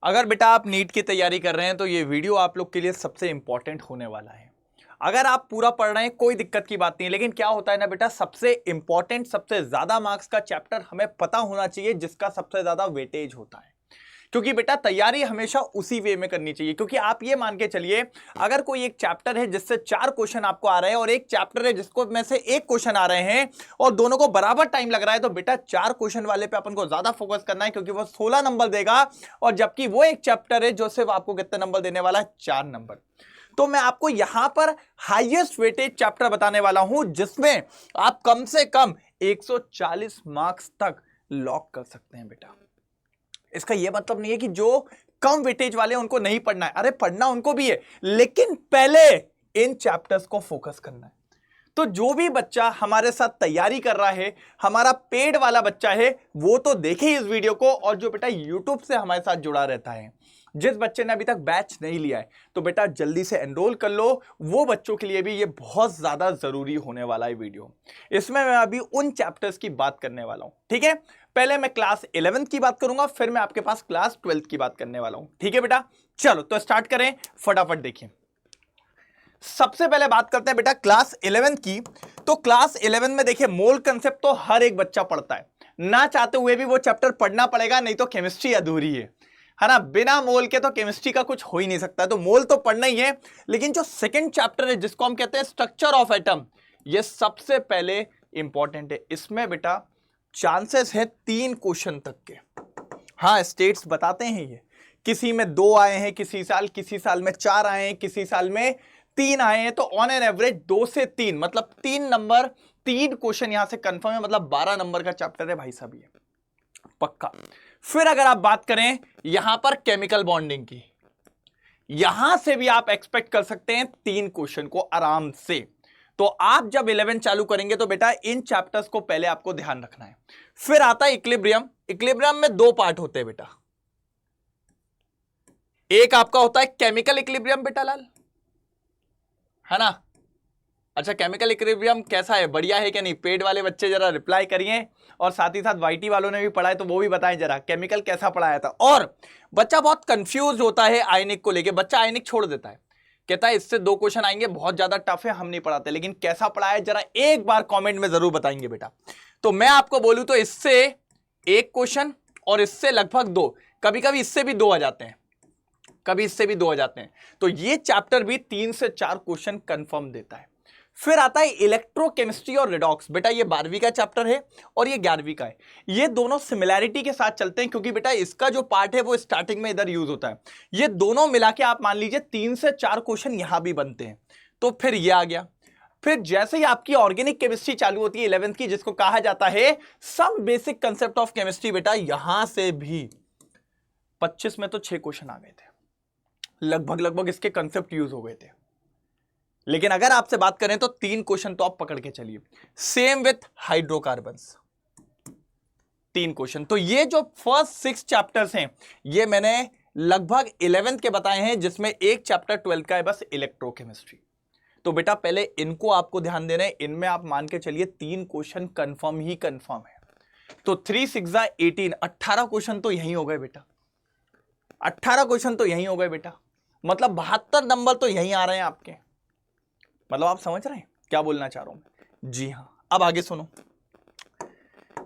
अगर बेटा आप नीट की तैयारी कर रहे हैं तो ये वीडियो आप लोग के लिए सबसे इंपॉर्टेंट होने वाला है। अगर आप पूरा पढ़ रहे हैं कोई दिक्कत की बात नहीं है, लेकिन क्या होता है ना बेटा, सबसे इंपॉर्टेंट सबसे ज्यादा मार्क्स का चैप्टर हमें पता होना चाहिए जिसका सबसे ज्यादा वेटेज होता है। क्योंकि बेटा तैयारी हमेशा उसी वे में करनी चाहिए। क्योंकि आप ये मान के चलिए, अगर कोई एक चैप्टर है जिससे 4 क्वेश्चन आपको आ रहे हैं और एक चैप्टर है जिसको में से 1 क्वेश्चन आ रहे हैं और दोनों को बराबर टाइम लग रहा है, तो बेटा 4 क्वेश्चन वाले पे अपन को ज्यादा फोकस करना है, क्योंकि वो 16 नंबर देगा। और जबकि वो एक चैप्टर है जो सिर्फ आपको कितने नंबर देने वाला है, 4 नंबर। तो मैं आपको यहां पर हाईएस्ट वेटेज चैप्टर बताने वाला हूं जिसमें आप कम से कम 140 मार्क्स तक लॉक कर सकते हैं बेटा। इसका यह मतलब नहीं है कि जो कम वेटेज वाले उनको नहीं पढ़ना है, अरे पढ़ना उनको भी है, लेकिन पहले इन चैप्टर्स को फोकस करना है। तो जो भी बच्चा हमारे साथ तैयारी कर रहा है, हमारा पेड वाला बच्चा है, वो तो देखे इस वीडियो को। और जो बेटा यूट्यूब से हमारे साथ जुड़ा रहता है, जिस बच्चे ने अभी तक बैच नहीं लिया है, तो बेटा जल्दी से एनरोल कर लो। वो बच्चों के लिए भी ये बहुत ज्यादा जरूरी होने वाला है वीडियो। इसमें मैं अभी उन चैप्टर्स की बात करने वाला हूं, ठीक है। पहले मैं क्लास 11th की बात करूंगा, फिर मैं आपके पास क्लास 12th की बात करने वाला हूं, ठीक है बेटा। चलो तो स्टार्ट करें, फटाफट देखिए। सबसे पहले बात करते हैं बेटा क्लास 11th की। तो क्लास 11 में देखिए, मोल कंसेप्ट तो हर एक बच्चा पढ़ता है, ना चाहते हुए भी वो चैप्टर पढ़ना पड़ेगा, नहीं तो केमिस्ट्री अधूरी है ना। बिना मोल के तो केमिस्ट्री का कुछ हो ही नहीं सकता, तो मोल तो पढ़ना ही है। लेकिन जो सेकंड चैप्टर है जिसको हम कहते हैं स्ट्रक्चर ऑफ एटम, ये सबसे पहले इंपॉर्टेंट है। इसमें बेटा चांसेस है 3 क्वेश्चन तक के। हाँ, स्टेट्स बताते हैं ये, किसी में 2 आए हैं, किसी साल में 4 आए हैं, किसी साल में 3 आए हैं। तो ऑन एन एवरेज 2 से 3 मतलब 3 नंबर, 3 क्वेश्चन यहां से कंफर्म है, मतलब 12 नंबर का चैप्टर है भाई साहब, ये पक्का। फिर अगर आप बात करें यहां पर केमिकल बॉन्डिंग की, यहां से भी आप एक्सपेक्ट कर सकते हैं 3 क्वेश्चन को आराम से। तो आप जब 11 चालू करेंगे तो बेटा इन चैप्टर्स को पहले आपको ध्यान रखना है। फिर आता है इक्विलिब्रियम। इक्विलिब्रियम में 2 पार्ट होते हैं बेटा। एक आपका होता है केमिकल इक्विलिब्रियम बेटा लाल, है ना। अच्छा, केमिकल इक्विलिब्रियम कैसा है, बढ़िया है क्या नहीं? पेड वाले बच्चे जरा रिप्लाई करिए, और साथ ही साथ वाईटी वालों ने भी पढ़ा है तो वो भी बताएं जरा, केमिकल कैसा पढ़ाया था। और बच्चा बहुत कंफ्यूज होता है आयनिक को लेके, बच्चा आयनिक छोड़ देता है, कहता है इससे 2 क्वेश्चन आएंगे, बहुत ज्यादा टफ है, हम नहीं पढ़ाते। लेकिन कैसा पढ़ाया जरा एक बार कमेंट में जरूर बताएंगे बेटा। तो मैं आपको बोलूं तो इससे 1 क्वेश्चन और इससे लगभग 2, कभी कभी इससे भी 2 आ जाते हैं, कभी इससे भी 2 आ जाते हैं। तो ये चैप्टर भी 3 से 4 क्वेश्चन कंफर्म देता है। फिर आता है इलेक्ट्रोकेमिस्ट्री और रिडॉक्स। बेटा ये 12वीं का चैप्टर है और ये 11वीं का है। ये दोनों सिमिलैरिटी के साथ चलते हैं, क्योंकि बेटा इसका जो पार्ट है वो स्टार्टिंग में इधर यूज होता है। ये दोनों मिला के आप मान लीजिए 3 से 4 क्वेश्चन यहां भी बनते हैं। तो फिर ये आ गया। फिर जैसे ही आपकी ऑर्गेनिक केमिस्ट्री चालू होती है 11th की, जिसको कहा जाता है some basic concept of chemistry, बेटा यहां से भी 25 में तो 6 क्वेश्चन आ गए थे, लगभग इसके कंसेप्ट यूज हो गए थे। लेकिन अगर आपसे बात करें तो 3 क्वेश्चन तो आप पकड़ के चलिए। Same with hydrocarbons, 3 question. तो ये जो फर्स्ट 6 चैप्टर्स हैं, ये मैंने लगभग 11th के बताए हैं, जिसमें एक चैप्टर 12th का है बस, इलेक्ट्रोकेमिस्ट्री। तो बेटा पहले इनको आपको ध्यान देना है। इनमें आप मान के चलिए 3 क्वेश्चन कंफर्म ही कंफर्म है। तो 3 6 18, 18 क्वेश्चन तो यही हो गए बेटा, 18 क्वेश्चन तो यही हो गए बेटा। मतलब 72 नंबर तो यही आ रहे हैं आपके। मतलब आप समझ रहे हैं क्या बोलना चाह रहा हूं? जी हां। अब आगे सुनो,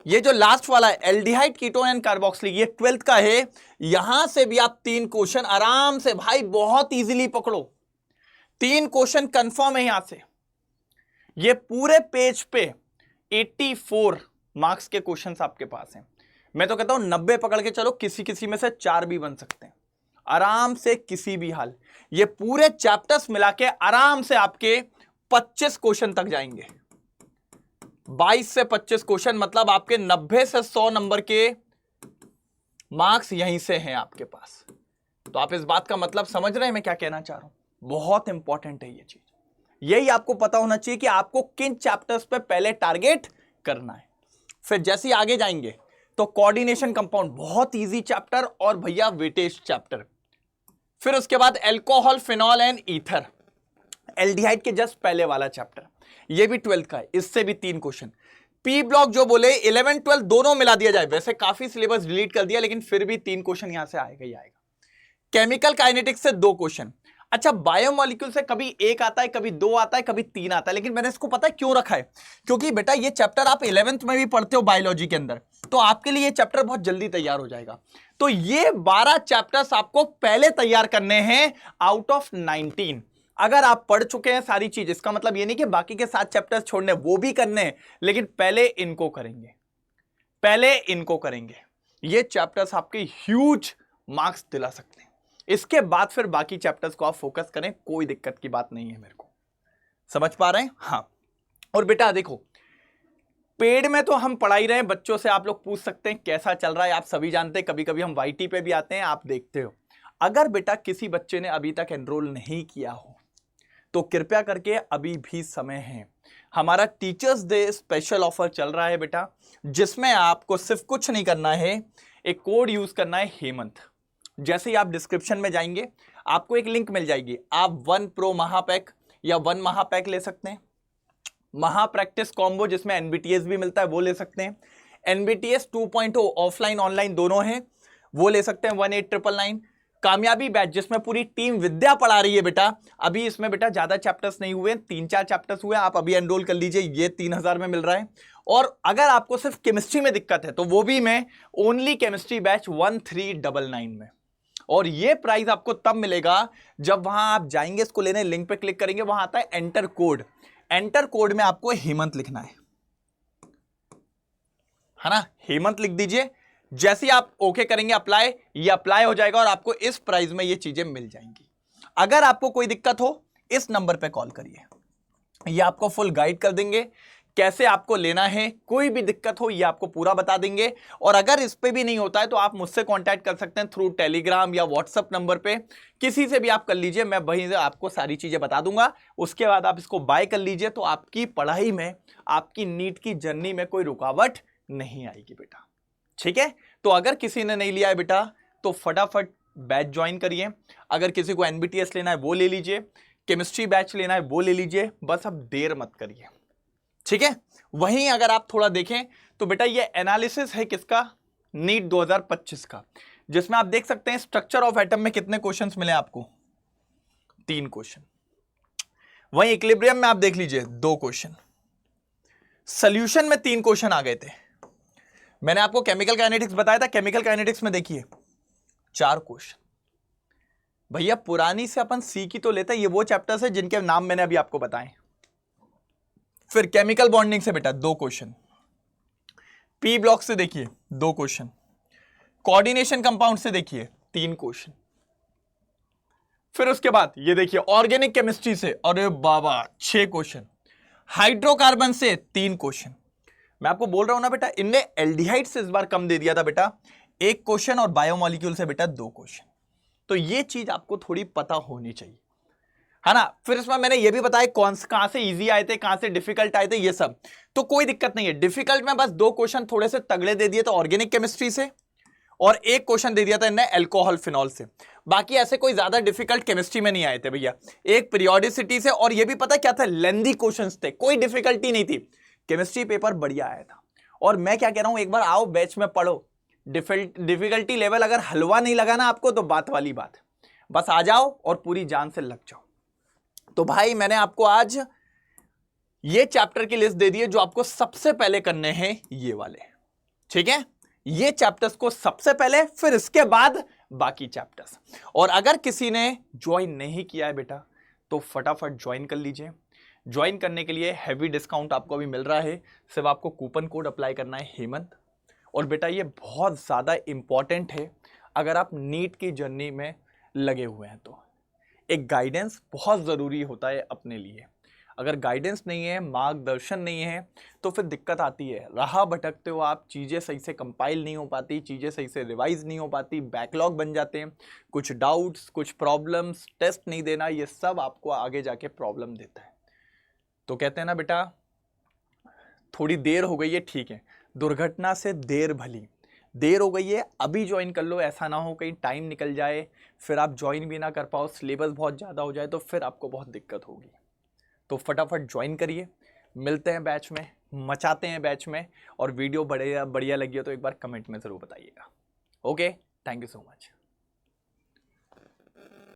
ये जो लास्ट वाला है एल्डिहाइड कीटोन एंड कार्बोक्सिलिक, ये 12th का है। यहां से भी आप 3 क्वेश्चन आराम से भाई बहुत इजीली पकड़ो। 3 क्वेश्चन कंफर्म है यहां से। ये पूरे पेज पे 84 मार्क्स के क्वेश्चंस आपके पास हैं। मैं तो कहता हूं 90 पकड़ के चलो, किसी में से 4 भी बन सकते हैं आराम से, किसी भी हाल। ये पूरे चैप्टर्स मिला के आराम से आपके 25 क्वेश्चन तक जाएंगे। 22 से 25 क्वेश्चन, मतलब आपके 90 से 100 नंबर के मार्क्स यहीं से हैं आपके पास। तो आप इस बात का मतलब समझ रहे हैं मैं क्या कहना चाह रहा हूं? बहुत इंपॉर्टेंट है ये चीज। यही आपको पता होना चाहिए कि आपको किन चैप्टर्स पे पहले टारगेट करना है। फिर जैसे ही आगे जाएंगे तो कोऑर्डिनेशन कंपाउंड, बहुत इजी चैप्टर और भैया वेटेज चैप्टर। फिर उसके बाद alcohol, phenol and ether, aldehyde के जस्ट पहले वाला चैप्टर, ये भी 12th का है, इससे भी 3 क्वेश्चन। पी ब्लॉक जो बोले 11 12 दोनों मिला दिया जाए, वैसे काफी सिलेबस डिलीट कर दिया, लेकिन फिर भी 3 क्वेश्चन यहां से आएगा ही आएगा। केमिकल काइनेटिक्स से 2 क्वेश्चन। अच्छा, बायोमोलिक्यूल से कभी 1 आता है, कभी 2 आता है, कभी 3 आता है, लेकिन मैंने इसको पता है क्यों रखा है, क्योंकि बेटा ये चैप्टर आप 11th में भी पढ़ते हो बायोलॉजी के अंदर, तो आपके लिए ये चैप्टर बहुत जल्दी तैयार हो जाएगा। तो ये 12 चैप्टर्स आपको पहले तैयार करने हैं आउट ऑफ 19। अगर आप पढ़ चुके हैं सारी चीज, इसका मतलब ये नहीं कि बाकी के 7 चैप्टर्स छोड़ने, वो भी करने हैं, लेकिन पहले इनको करेंगे, पहले इनको करेंगे। ये चैप्टर्स आपके ह्यूज मार्क्स दिला सकते हैं। इसके बाद फिर बाकी चैप्टर्स को आप फोकस करें, कोई दिक्कत की बात नहीं है। मेरे को समझ पा रहे हैं? हाँ। और बेटा देखो, पेड में तो हम पढ़ा ही रहे हैं, बच्चों से आप लोग पूछ सकते हैं कैसा चल रहा है, आप सभी जानते हैं, कभी कभी हम वाईटी पे भी आते हैं, आप देखते हो। अगर बेटा किसी बच्चे ने अभी तक एनरोल नहीं किया हो तो कृपया करके अभी भी समय है। हमारा टीचर्स डे स्पेशल ऑफर चल रहा है बेटा, जिसमें आपको सिर्फ कुछ नहीं करना है, एक कोड यूज करना है, हेमंत। जैसे ही आप डिस्क्रिप्शन में जाएंगे आपको एक लिंक मिल जाएगी, आप 1 प्रो महापैक या 1 महापैक ले सकते हैं, महा प्रैक्टिस कॉम्बो जिसमें एनबीटीएस भी मिलता है वो ले सकते हैं, एनबीटीएस 2.0 ऑफलाइन ऑनलाइन दोनों हैं वो ले सकते हैं 1899। कामयाबी बैच जिसमें पूरी टीम विद्या पढ़ा रही है बेटा, अभी इसमें बेटा ज्यादा चैप्टर्स नहीं हुए, 3-4 चैप्टर्स हुए, आप अभी एनरोल कर लीजिए, ये 3000 में मिल रहा है। और अगर आपको सिर्फ केमिस्ट्री में दिक्कत है तो वो भी मैं ओनली केमिस्ट्री बैच 1399 में, और ये प्राइस आपको तब मिलेगा जब वहां आप जाएंगे, इसको लेने लिंक पे क्लिक करेंगे, वहां आता है एंटर कोड, एंटर कोड में आपको हेमंत लिखना है ना, हेमंत लिख दीजिए। जैसे ही आप ओके करेंगे अप्लाई, ये अप्लाई हो जाएगा और आपको इस प्राइस में ये चीजें मिल जाएंगी। अगर आपको कोई दिक्कत हो इस नंबर पे कॉल करिए, ये आपको फुल गाइड कर देंगे कैसे आपको लेना है, कोई भी दिक्कत हो ये आपको पूरा बता देंगे। और अगर इस पे भी नहीं होता है तो आप मुझसे कांटेक्ट कर सकते हैं थ्रू टेलीग्राम या व्हाट्सएप नंबर पे, किसी से भी आप कर लीजिए, मैं वहीं से आपको सारी चीजें बता दूंगा। उसके बाद आप इसको बाय कर लीजिए, तो आपकी पढ़ाई में, आपकी नीट की जर्नी में कोई रुकावट नहीं आएगी बेटा, ठीक है। तो अगर किसी ने नहीं लिया है बेटा तो फटाफट बैच ज्वाइन करिए, अगर किसी को एनबीटीएस लेना है वो ले लीजिए, केमिस्ट्री बैच लेना है वो ले लीजिए, बस अब देर मत करिए, ठीक है। वहीं अगर आप थोड़ा देखें तो बेटा ये एनालिसिस है किसका, नीट 2025 का, जिसमें आप देख सकते हैं स्ट्रक्चर ऑफ एटम में कितने क्वेश्चंस मिले आपको, 3 क्वेश्चन। वहीं इक्विलिब्रियम में आप देख लीजिए 2 क्वेश्चन, सॉल्यूशन में 3 क्वेश्चन आ गए थे। मैंने आपको केमिकल काइनेटिक्स बताया था, केमिकल काइनेटिक्स में देखिए 4 क्वेश्चन। भैया पुरानी से अपन सी की तो लेते हैं, ये वो चैप्टर्स है जिनके नाम मैंने अभी आपको बताए। फिर केमिकल बॉन्डिंग से बेटा 2 क्वेश्चन, पी ब्लॉक से देखिए 2 क्वेश्चन, कोऑर्डिनेशन कंपाउंड से देखिए 3 क्वेश्चन। फिर उसके बाद ये देखिए ऑर्गेनिक केमिस्ट्री से, अरे बाबा 6 क्वेश्चन, हाइड्रोकार्बन से 3 क्वेश्चन। मैं आपको बोल रहा हूं ना बेटा, इनने एल्डिहाइड से इस बार कम दे दिया था बेटा 1 क्वेश्चन, और बायोमोलिक्यूल से बेटा 2 क्वेश्चन। तो ये चीज आपको थोड़ी पता होनी चाहिए, है ना। फिर इसमें मैंने ये भी बताया कहां से इजी आए थे, कहां से डिफिकल्ट आए थे, ये सब तो कोई दिक्कत नहीं है। डिफिकल्ट में बस 2 क्वेश्चन थोड़े से तगड़े दे दिए तो ऑर्गेनिक केमिस्ट्री से, और 1 क्वेश्चन दे दिया था इन्हें एल्कोहल फिनॉल से। बाकी ऐसे कोई ज्यादा डिफिकल्ट केमिस्ट्री में नहीं आए थे भैया, एक पीरियोडिसिटी से, और ये भी पता क्या था, लेंथी क्वेश्चंस थे, कोई डिफिकल्टी नहीं थी। केमिस्ट्री पेपर बढ़िया आया था। और मैं क्या कह रहा हूं, एक बार आओ बैच में पढ़ो, डिफिकल्टी लेवल अगर हलवा नहीं लगा ना आपको तो बात वाली बात, बस आ जाओ और पूरी जान से लग जाओ। तो भाई मैंने आपको आज ये चैप्टर की लिस्ट दे दी है जो आपको सबसे पहले करने हैं, ये वाले, ठीक है। ये चैप्टर्स को सबसे पहले, फिर इसके बाद बाकी चैप्टर्स। और अगर किसी ने ज्वाइन नहीं किया है बेटा तो फटाफट ज्वाइन कर लीजिए। ज्वाइन करने के लिए हैवी डिस्काउंट आपको अभी मिल रहा है, सिर्फ आपको कूपन कोड अप्लाई करना है हेमंत। और बेटा ये बहुत ज़्यादा इंपॉर्टेंट है अगर आप नीट की जर्नी में लगे हुए हैं तो। एक गाइडेंस बहुत ज़रूरी होता है अपने लिए, अगर गाइडेंस नहीं है, मार्गदर्शन नहीं है तो फिर दिक्कत आती है, राह भटकते हो आप, चीज़ें सही से कंपाइल नहीं हो पाती, चीज़ें सही से रिवाइज नहीं हो पाती, बैकलॉग बन जाते हैं, कुछ डाउट्स, कुछ प्रॉब्लम्स, टेस्ट नहीं देना, ये सब आपको आगे जाके प्रॉब्लम देता है। तो कहते हैं ना बेटा, थोड़ी देर हो गई है ठीक है, दुर्घटना से देर भली, देर हो गई है अभी ज्वाइन कर लो, ऐसा ना हो कहीं टाइम निकल जाए फिर आप ज्वाइन भी ना कर पाओ, सिलेबस बहुत ज़्यादा हो जाए तो फिर आपको बहुत दिक्कत होगी। तो फटाफट ज्वाइन करिए, मिलते हैं बैच में, मचाते हैं बैच में। और वीडियो बढ़िया लगी हो तो एक बार कमेंट में ज़रूर बताइएगा। Okay, thank you so much.